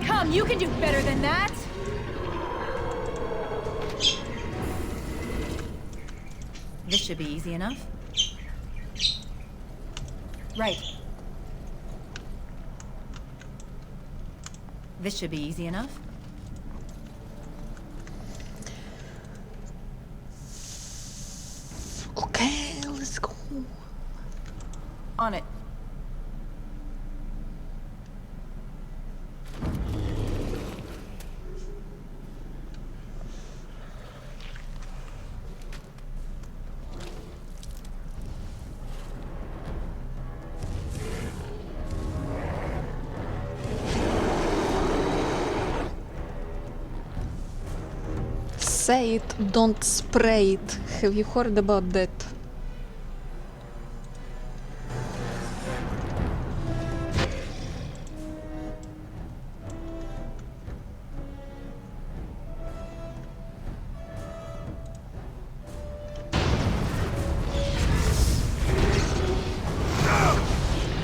Come, you can do better than that! This should be easy enough. Right. This should be easy enough. Okay, let's go. On it. Say it, don't spray it. Have you heard about that?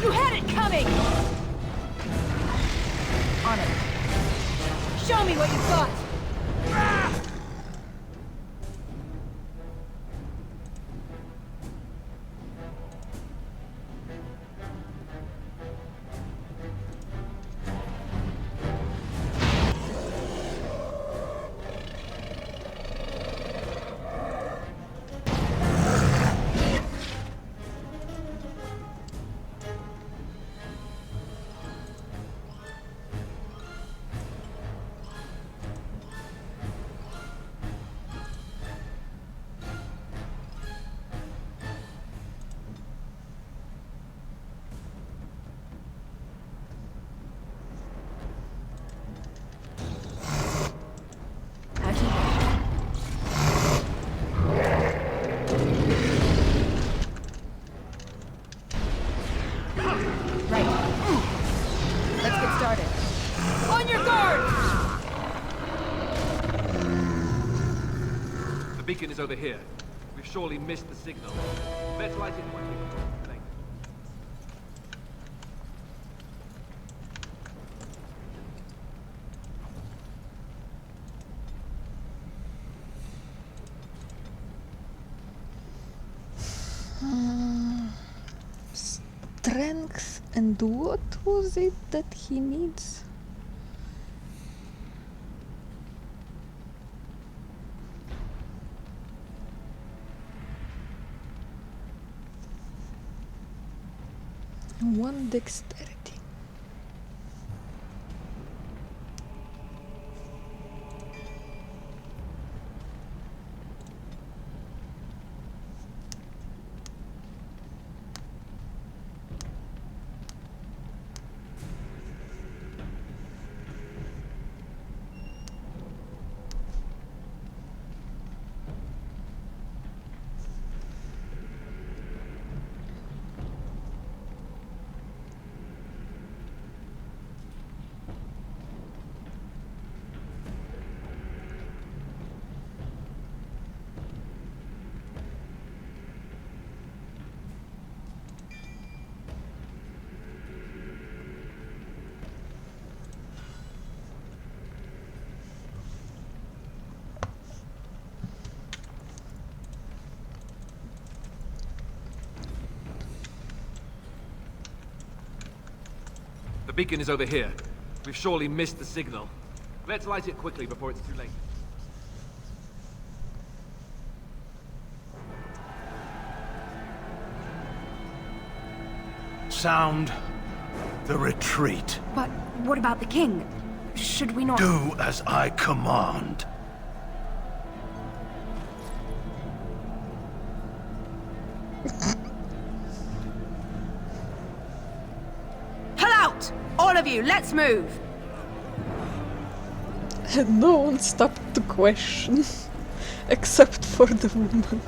You had it coming! On it. Show me what you've got! The beacon is over here. We've surely missed the signal. Let's light it quickly before it's too late. Strength, and what was it that he needs? One dexterity. The beacon is over here. We've surely missed the signal. Let's light it quickly before it's too late. Sound the retreat. But what about the king? Should we not... Do as I command. Pull out! All of you, let's move! And no one stopped to question, except for the woman.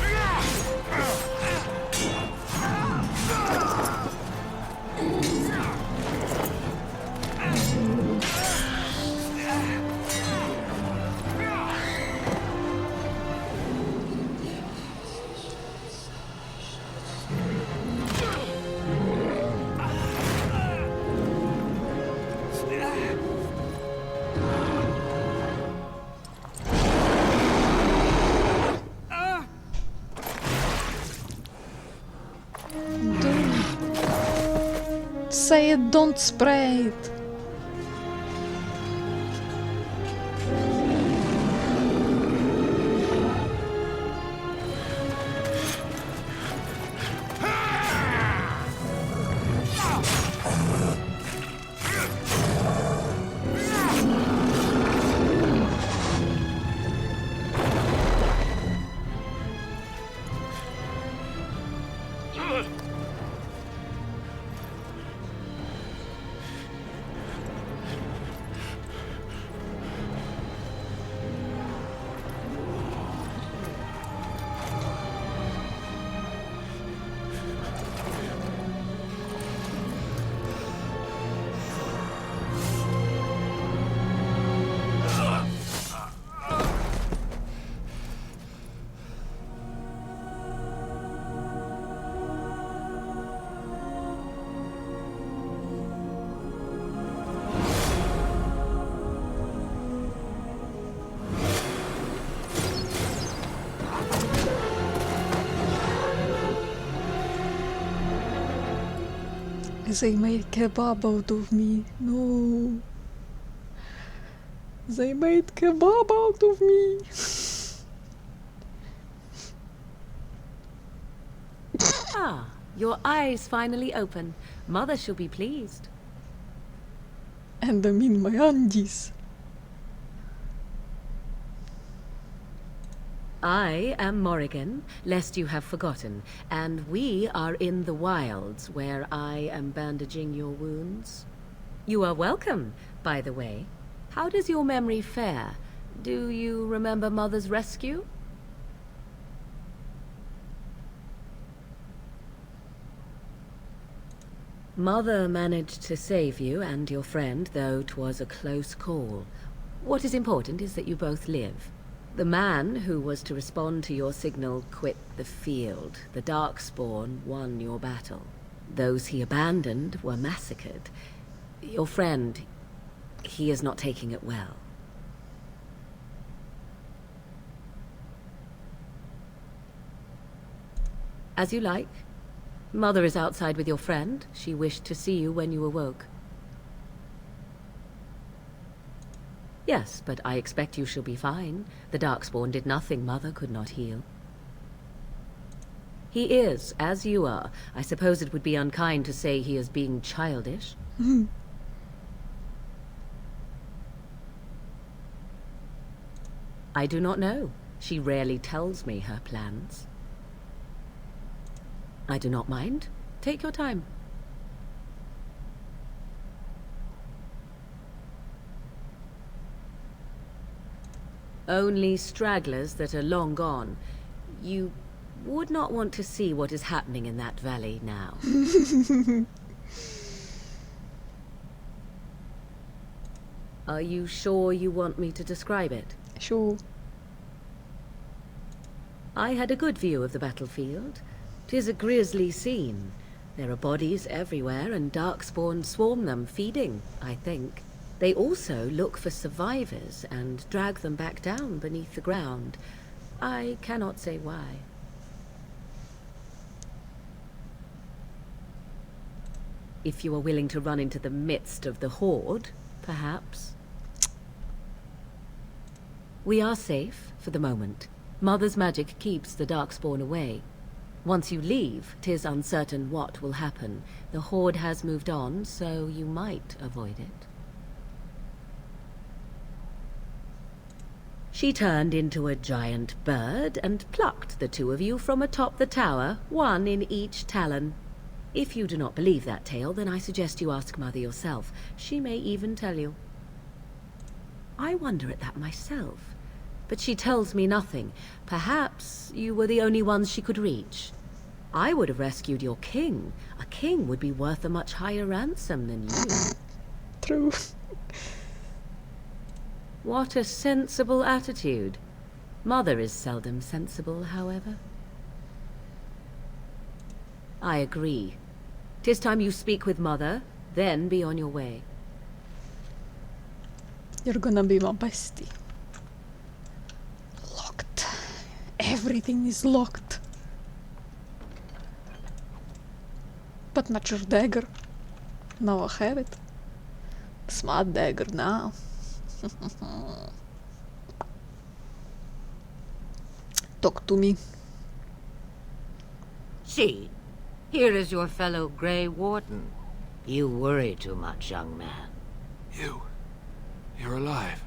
Yeah! Say it, don't spray it. They made kebab out of me. No. They made kebab out of me. Ah, your eyes finally open. Mother shall be pleased. And I'm in my undies. I am Morrigan, lest you have forgotten, and we are in the wilds where I am bandaging your wounds. You are welcome, by the way. How does your memory fare? Do you remember Mother's rescue? Mother managed to save you and your friend, though 'twas a close call. What is important is that you both live. The man who was to respond to your signal quit the field. The Darkspawn won your battle. Those he abandoned were massacred. Your friend, he is not taking it well. As you like. Mother is outside with your friend. She wished to see you when you awoke. Yes, but I expect you shall be fine. The Darkspawn did nothing Mother could not heal. He is, as you are. I suppose it would be unkind to say he is being childish. I do not know. She rarely tells me her plans. I do not mind. Take your time. Only stragglers that are long gone. You would not want to see what is happening in that valley now. Are you sure you want me to describe it? Sure. I had a good view of the battlefield. 'Tis a grisly scene. There are bodies everywhere, and Darkspawn swarm them, feeding, I think. They also look for survivors and drag them back down beneath the ground. I cannot say why. If you are willing to run into the midst of the horde, perhaps. We are safe, for the moment. Mother's magic keeps the Darkspawn away. Once you leave, 'tis uncertain what will happen. The horde has moved on, so you might avoid it. She turned into a giant bird and plucked the two of you from atop the tower, one in each talon. If you do not believe that tale, then I suggest you ask Mother yourself. She may even tell you. I wonder at that myself. But she tells me nothing. Perhaps you were the only ones she could reach. I would have rescued your king. A king would be worth a much higher ransom than you. True. What a sensible attitude. Mother is seldom sensible, however. I agree. 'Tis time you speak with Mother, then be on your way. You're gonna be my bestie. Locked. Everything is locked. But not your dagger. نوع خارت. اسمع الدagger now. Talk to me. See, here is your fellow Grey Warden. You worry too much, young man. You're alive.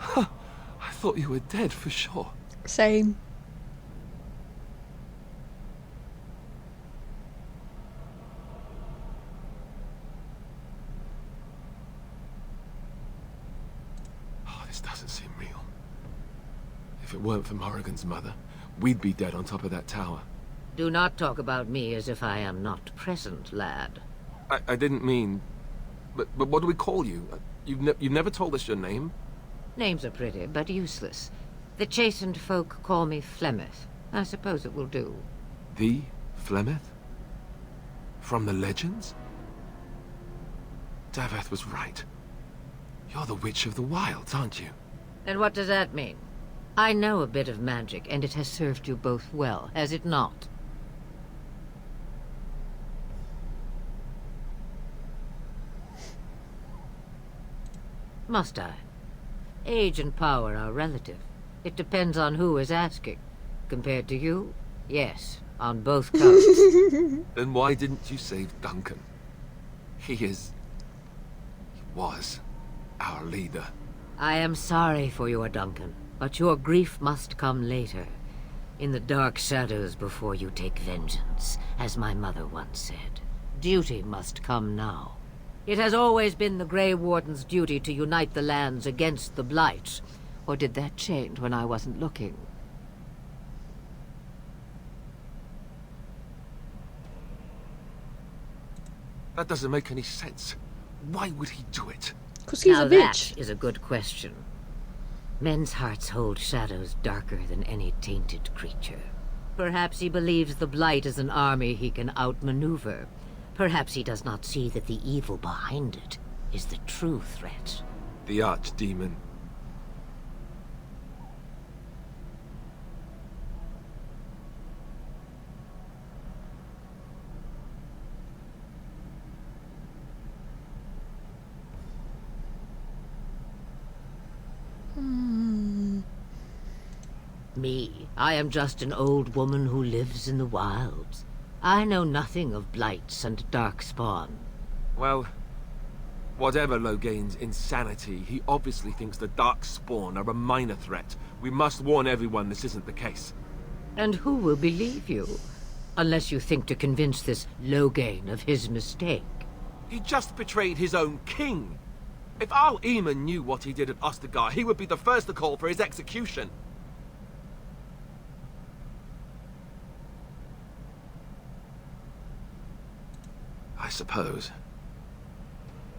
I thought you were dead for sure. Same. Oh, this doesn't seem real. If it weren't for Morrigan's mother, we'd be dead on top of that tower. Do not talk about me as if I am not present, lad. I didn't mean... But what do we call you? You've never told us your name? Names are pretty, but useless. The chastened folk call me Flemeth. I suppose it will do. The Flemeth? From the legends? Daveth was right. You're the Witch of the Wilds, aren't you? And what does that mean? I know a bit of magic, and it has served you both well, has it not? Must I? Age and power are relative. It depends on who is asking. Compared to you, yes, on both counts. Then why didn't you save Duncan? He was our leader. I am sorry for your Duncan, but your grief must come later. In the dark shadows before you take vengeance, as my mother once said. Duty must come now. It has always been the Grey Warden's duty to unite the lands against the Blight. Or did that change when I wasn't looking? That doesn't make any sense. Why would he do it? 'Cause he's Now a bitch. that is a good question. Men's hearts hold shadows darker than any tainted creature. Perhaps he believes the Blight is an army he can outmaneuver. Perhaps he does not see that the evil behind it is the true threat. The archdemon. Me, I am just an old woman who lives in the wilds. I know nothing of blights and darkspawn. Well, whatever Loghain's insanity, he obviously thinks the Darkspawn are a minor threat. We must warn everyone this isn't the case. And who will believe you? Unless you think to convince this Loghain of his mistake. He just betrayed his own king. If Al Eamon knew what he did at Ostagar, he would be the first to call for his execution. I suppose.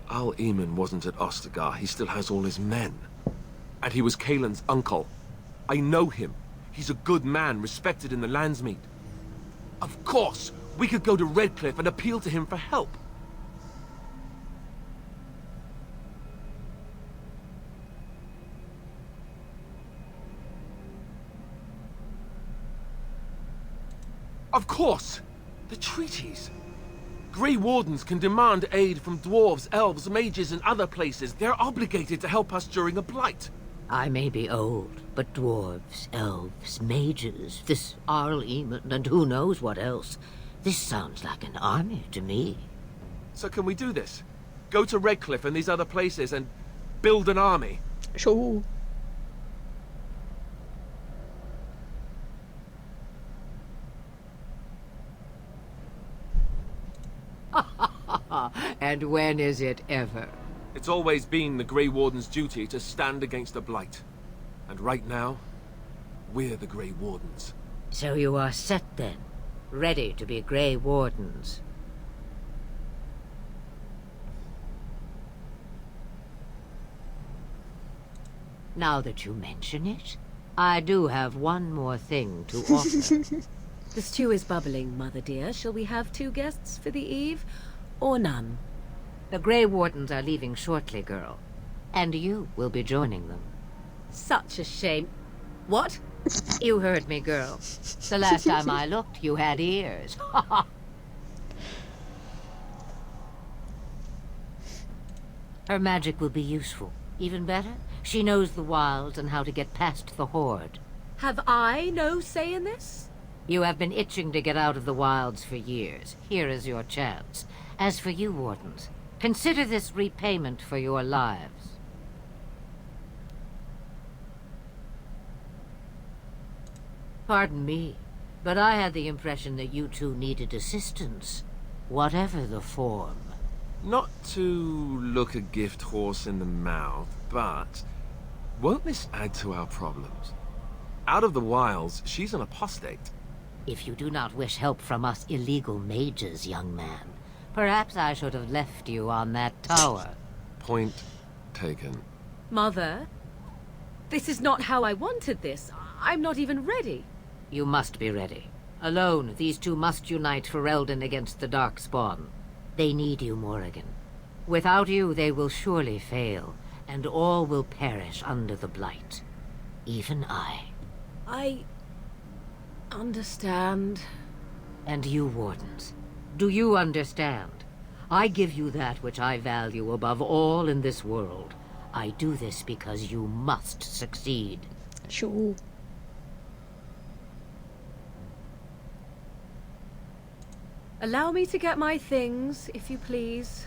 Al Eamon wasn't at Ostagar. He still has all his men. And he was Kaelin's uncle. I know him. He's a good man, respected in the Landsmeet. Of course, we could go to Redcliffe and appeal to him for help. Of course! The treaties! Grey Wardens can demand aid from dwarves, elves, mages, and other places. They're obligated to help us during a blight. I may be old, but dwarves, elves, mages, this Arl Eamon, and who knows what else. This sounds like an army to me. So can we do this? Go to Redcliffe and these other places and build an army? Sure. And when is it ever? It's always been the Grey Warden's duty to stand against the Blight. And right now, we're the Grey Wardens. So you are set then, ready to be Grey Wardens. Now that you mention it, I do have one more thing to offer. The stew is bubbling, Mother dear. Shall we have 2 guests for the eve, or none? The Grey Wardens are leaving shortly, girl. And you will be joining them. Such a shame. What? You heard me, girl. The last time I looked, you had ears. Her magic will be useful. Even better, she knows the wilds and how to get past the Horde. Have I no say in this? You have been itching to get out of the wilds for years. Here is your chance. As for you, Wardens, consider this repayment for your lives. Pardon me, but I had the impression that you two needed assistance, whatever the form. Not to look a gift horse in the mouth, but won't this add to our problems? Out of the wilds, she's an apostate. If you do not wish help from us illegal mages, young man, perhaps I should have left you on that tower. Point taken. Mother, this is not how I wanted this. I'm not even ready. You must be ready. Alone, these two must unite Ferelden against the Darkspawn. They need you, Morrigan. Without you, they will surely fail, and all will perish under the Blight. Even I. I understand. And you, Wardens, do you understand? I give you that which I value above all in this world. I do this because you must succeed. Sure. Allow me to get my things, if you please.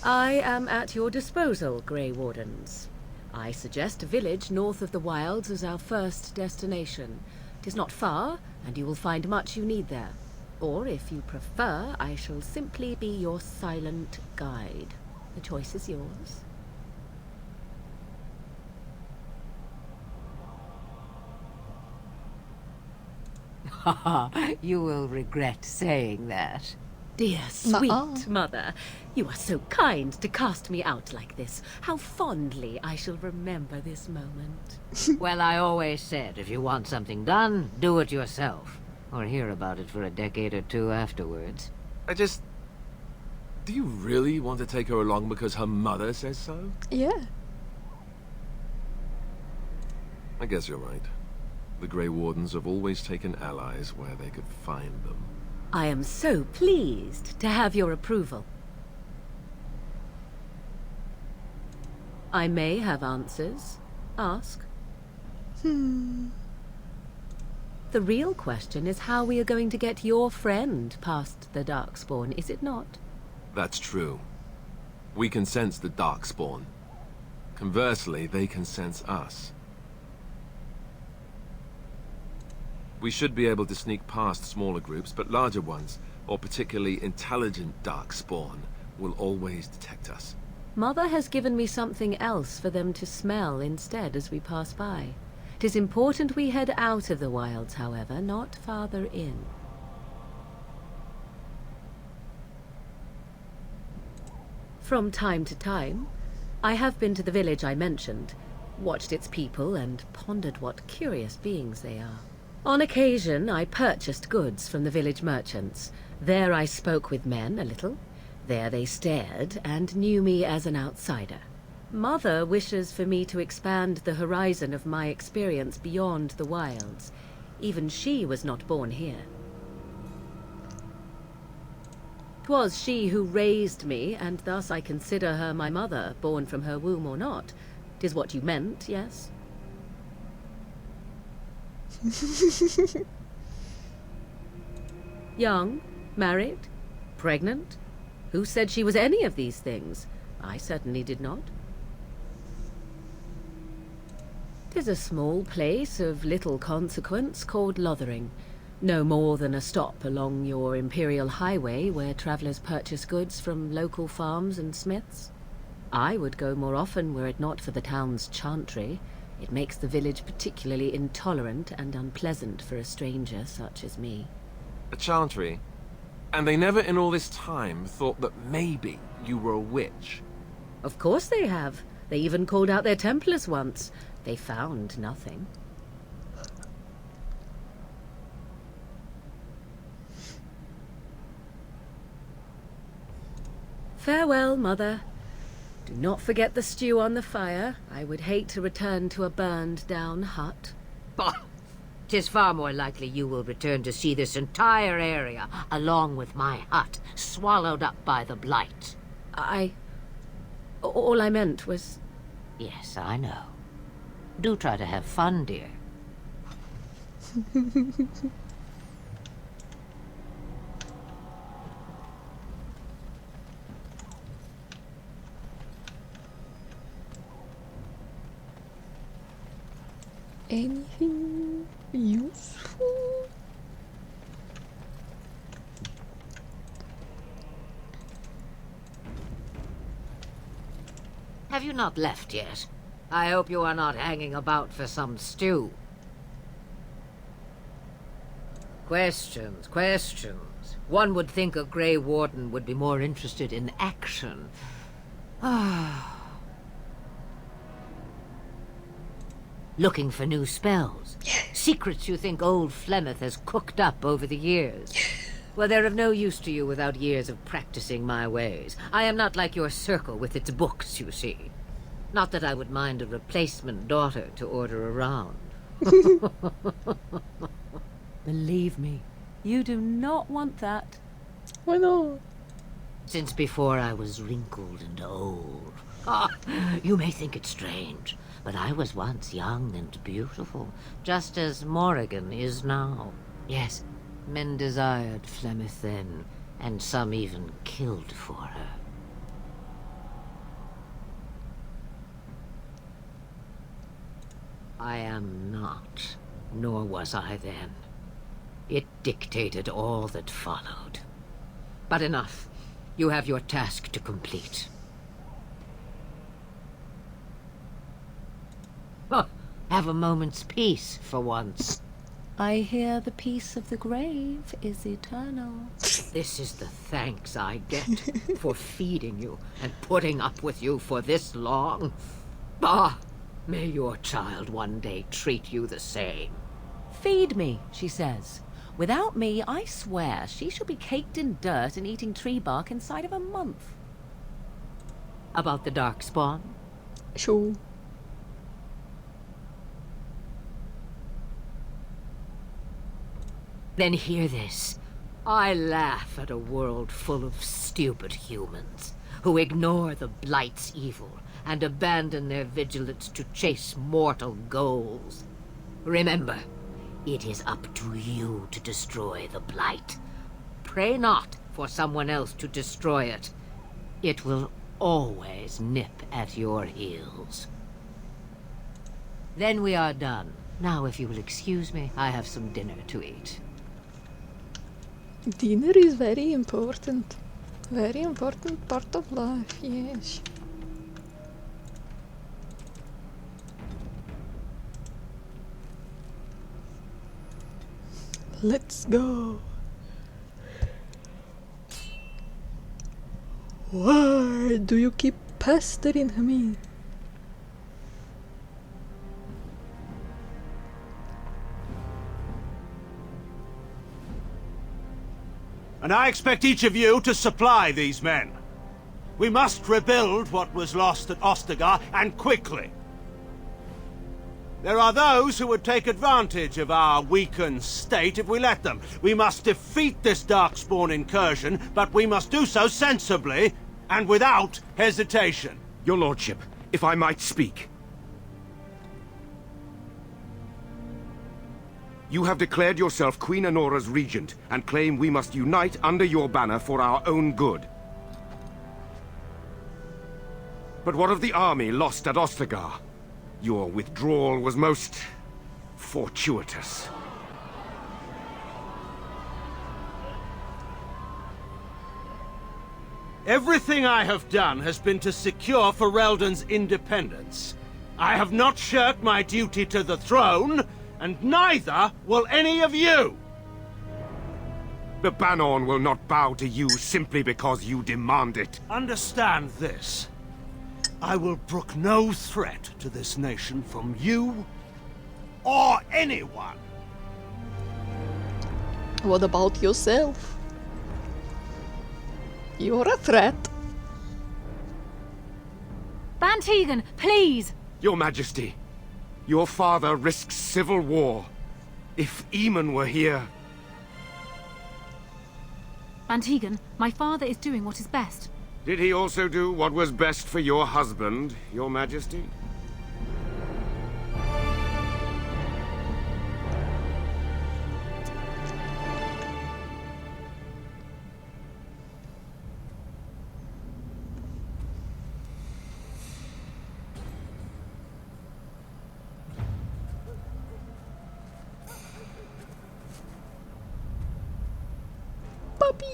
I am at your disposal, Grey Wardens. I suggest a village north of the wilds as our first destination. It is not far, and you will find much you need there. Or, if you prefer, I shall simply be your silent guide. The choice is yours. You will regret saying that. Dear, sweet Nuh-uh. mother, you are so kind to cast me out like this. How fondly I shall remember this moment. Well, I always said, if you want something done, do it yourself. Or hear about it for a decade or two afterwards. Do you really want to take her along because her mother says so? Yeah. I guess you're right. The Grey Wardens have always taken allies where they could find them. I am so pleased to have your approval. I may have answers. Ask. The real question is how we are going to get your friend past the Darkspawn, is it not? That's true. We can sense the Darkspawn. Conversely, they can sense us. We should be able to sneak past smaller groups, but larger ones, or particularly intelligent Darkspawn, will always detect us. Mother has given me something else for them to smell instead as we pass by. It is important we head out of the wilds, however, not farther in. From time to time, I have been to the village I mentioned, watched its people, and pondered what curious beings they are. On occasion, I purchased goods from the village merchants. There I spoke with men a little. There they stared and knew me as an outsider. Mother wishes for me to expand the horizon of my experience beyond the wilds. Even she was not born here. 'Twas she who raised me, and thus I consider her my mother, born from her womb or not. 'Tis what you meant, yes? Young, married, pregnant? Who said she was any of these things? I certainly did not. 'Tis a small place of little consequence called Lothering. No more than a stop along your imperial highway where travelers purchase goods from local farms and smiths. I would go more often were it not for the town's chantry. It makes the village particularly intolerant and unpleasant for a stranger such as me. A chantry? And they never in all this time thought that maybe you were a witch? Of course they have. They even called out their Templars once. They found nothing. Farewell, Mother. Do not forget the stew on the fire. I would hate to return to a burned-down hut. Bah! 'Tis far more likely you will return to see this entire area, along with my hut, swallowed up by the blight. All I meant was... Yes, I know. Do try to have fun, dear. Anything useful? Have you not left yet? I hope you are not hanging about for some stew. Questions, questions. One would think a Grey Warden would be more interested in action. Looking for new spells. Secrets you think old Flemeth has cooked up over the years. Well, they're of no use to you without years of practicing my ways. I am not like your circle with its books, you see. Not that I would mind a replacement daughter to order around. Believe me, you do not want that. Why not? Since before I was wrinkled and old. You may think it strange, but I was once young and beautiful, just as Morrigan is now. Yes, men desired Flemeth then, and some even killed for her. I am not, nor was I then. It dictated all that followed. But enough. You have your task to complete. Have a moment's peace for once. I hear the peace of the grave is eternal. This is the thanks I get for feeding you and putting up with you for this long. Bah! May your child one day treat you the same. Feed me, she says. Without me, I swear, she shall be caked in dirt and eating tree bark inside of a month. About the Darkspawn? Sure. Then hear this. I laugh at a world full of stupid humans who ignore the Blight's evil and abandon their vigilance to chase mortal goals. Remember, it is up to you to destroy the Blight. Pray not for someone else to destroy it. It will always nip at your heels. Then we are done. Now, if you will excuse me, I have some dinner to eat. Dinner is very important. Very important part of life, yes. Let's go. Why do you keep pestering me? And I expect each of you to supply these men. We must rebuild what was lost at Ostagar, and quickly. There are those who would take advantage of our weakened state if we let them. We must defeat this Darkspawn incursion, but we must do so sensibly and without hesitation. Your lordship, if I might speak. You have declared yourself Queen Honora's regent, and claim we must unite under your banner for our own good. But what of the army lost at Ostagar? Your withdrawal was most fortuitous. Everything I have done has been to secure Ferelden's independence. I have not shirked my duty to the throne, and neither will any of you! The Banorn will not bow to you simply because you demand it. Understand this. I will brook no threat to this nation from you or anyone. What about yourself? You're a threat. Bantegan, please! Your Majesty, your father risks civil war. If Eamon were here... Antigon, my father is doing what is best. Did he also do what was best for your husband, Your Majesty? Puppy!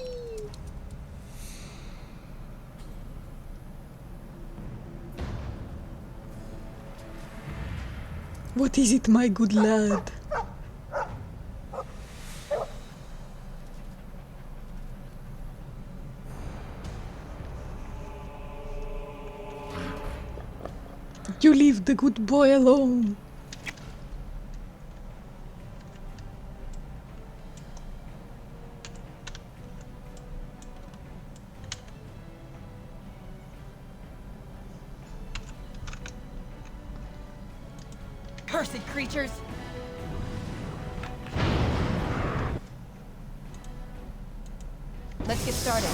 What is it, my good lad? You leave the good boy alone. Cursed creatures! Let's get started.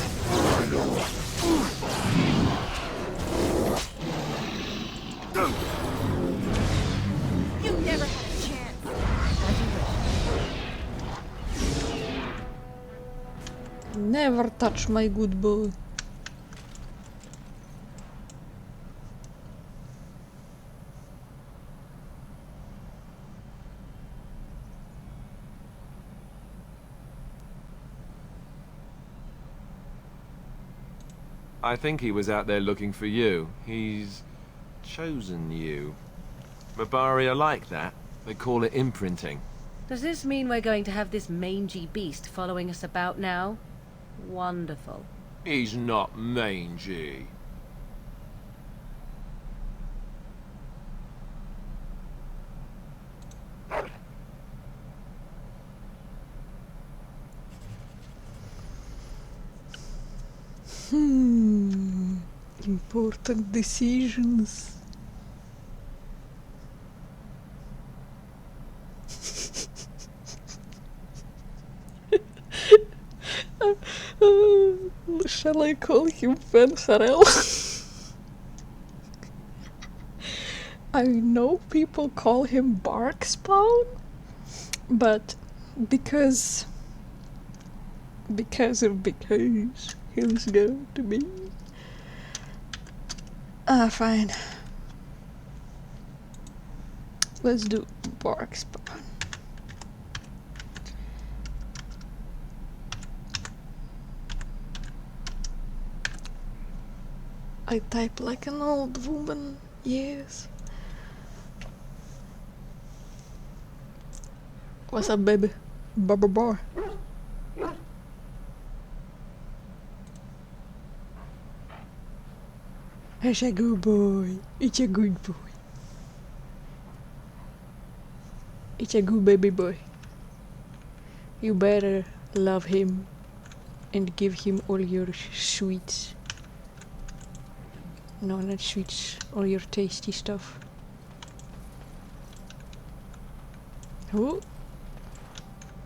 You never had a chance. Never touch my good boy. I think he was out there looking for you. He's chosen you. Mabari are like that. They call it imprinting. Does this mean we're going to have this mangy beast following us about now? Wonderful. He's not mangy. Important decisions. Shall I call him Van Harel? I know people call him Bark Spawn, but because he's going to be fine. Let's do Bark Spawn. I type like an old woman, yes. What's up, baby? Bar. It's a good boy. It's a good boy. It's a good baby boy. You better love him and give him all your sweets. No, not sweets. All your tasty stuff. Oh,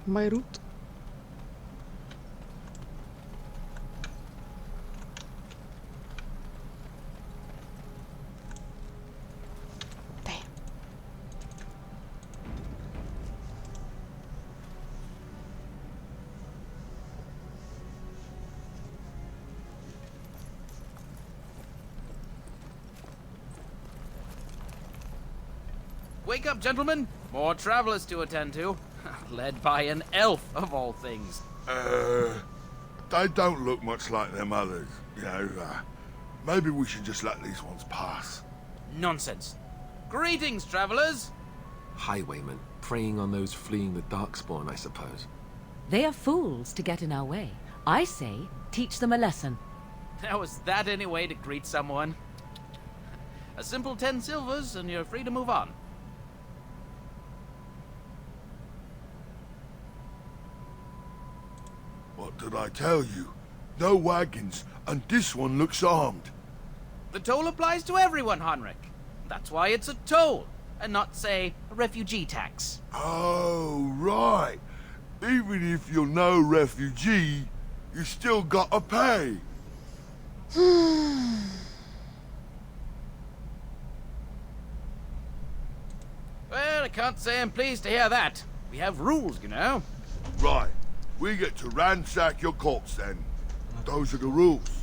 my root. Damn. Wake up, gentlemen! More travelers to attend to. Led by an elf, of all things. They don't look much like them others, you know. Maybe we should just let these ones pass. Nonsense. Greetings, travelers! Highwaymen, preying on those fleeing the Darkspawn, I suppose. They are fools to get in our way. I say, teach them a lesson. Now, is that any way to greet someone? A simple 10 silvers, and you're free to move on. What did I tell you? No wagons, and this one looks armed. The toll applies to everyone, Heinrich. That's why it's a toll. and not, say, a refugee tax. Oh, right. Even if you're no refugee, you still gotta pay. Well, I can't say I'm pleased to hear that. We have rules, you know. Right. We get to ransack your corpse then. Those are the rules.